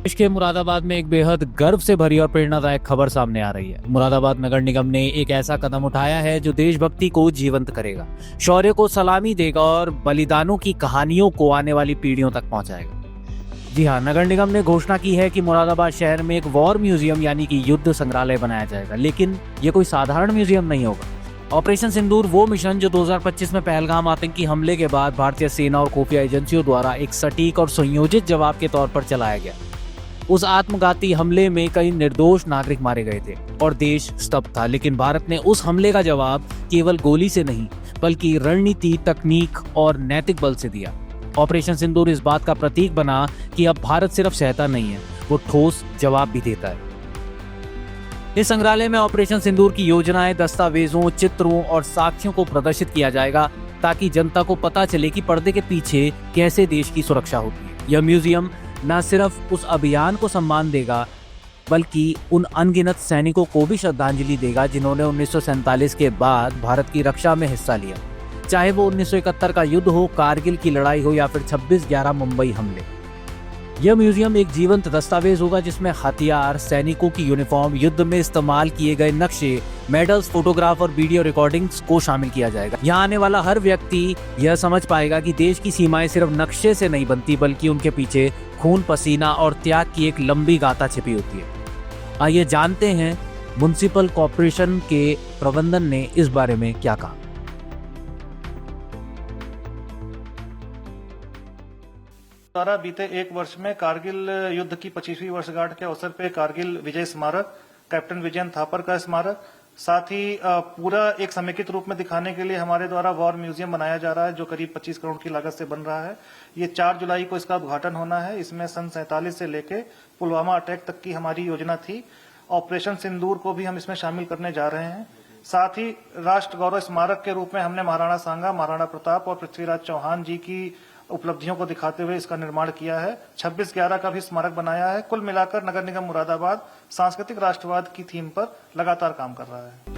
देश के मुरादाबाद में एक बेहद गर्व से भरी और प्रेरणादायक खबर सामने आ रही है। मुरादाबाद नगर निगम ने एक ऐसा कदम उठाया है जो देशभक्ति को जीवंत करेगा, शौर्य को सलामी देगा और बलिदानों की कहानियों को आने वाली पीढ़ियों तक पहुंचाएगा। जी हाँ, नगर निगम ने घोषणा की है कि मुरादाबाद शहर में एक वॉर म्यूजियम यानी कि युद्ध संग्रहालय बनाया जाएगा, लेकिन ये कोई साधारण म्यूजियम नहीं होगा। ऑपरेशन सिंदूर वो मिशन जो 2025 में पहलगाम आतंकी हमले के बाद भारतीय सेना और खुफिया एजेंसियों द्वारा एक सटीक और संयोजित जवाब के तौर पर चलाया गया। उस आत्मघाती हमले में कई निर्दोष नागरिक मारे गए थे और देश स्तब्ध था, लेकिन भारत ने उस हमले का जवाब केवल गोली से नहीं बल्कि रणनीति, तकनीक और नैतिक बल से दिया। ऑपरेशन सिंदूर इस बात का प्रतीक बना कि अब भारत सिर्फ सहता नहीं है, वो ठोस जवाब भी देता है। इस संग्रहालय में ऑपरेशन सिंदूर की योजनाएं, दस्तावेजों, चित्रों और साक्ष्यों को प्रदर्शित किया जाएगा ताकि जनता को पता चले कि पर्दे के पीछे कैसे देश की सुरक्षा होती है। यह म्यूजियम न सिर्फ उस अभियान को सम्मान देगा बल्कि उन अनगिनत सैनिकों को भी श्रद्धांजलि देगा जिन्होंने 1947 के बाद भारत की रक्षा में हिस्सा लिया, चाहे वो 1971 का युद्ध हो, कारगिल की लड़ाई हो या फिर 26/11 मुंबई हमले। यह म्यूजियम एक जीवंत दस्तावेज होगा जिसमें हथियार, सैनिकों की यूनिफॉर्म, युद्ध में इस्तेमाल किए गए नक्शे, मेडल्स, फोटोग्राफ और वीडियो रिकॉर्डिंग्स को शामिल किया जाएगा। यहाँ आने वाला हर व्यक्ति यह समझ पाएगा कि देश की सीमाएं सिर्फ नक्शे से नहीं बनती बल्कि उनके पीछे खून, पसीना और त्याग की एक लंबी गाथा छिपी होती है। आइए जानते हैं म्युनिसिपल कॉर्पोरेशन के प्रबंधन ने इस बारे में क्या कहा। द्वारा बीते एक वर्ष में कारगिल युद्ध की 25वीं वर्षगांठ के अवसर पर कारगिल विजय स्मारक, कैप्टन विजयन थापर का स्मारक, साथ ही पूरा एक समेकित रूप में दिखाने के लिए हमारे द्वारा वॉर म्यूजियम बनाया जा रहा है जो करीब 25 करोड़ की लागत से बन रहा है। ये 4 जुलाई को इसका उद्घाटन होना है। इसमें सन 47 से लेके पुलवामा अटैक तक की हमारी योजना थी। ऑपरेशन सिंदूर को भी हम इसमें शामिल करने जा रहे हैं। साथ ही राष्ट्र गौरव स्मारक के रूप में हमने महाराणा सांगा, महाराणा प्रताप और पृथ्वीराज चौहान जी की उपलब्धियों को दिखाते हुए इसका निर्माण किया है। 26/11 का भी स्मारक बनाया है। कुल मिलाकर नगर निगम मुरादाबाद सांस्कृतिक राष्ट्रवाद की थीम पर लगातार काम कर रहा है।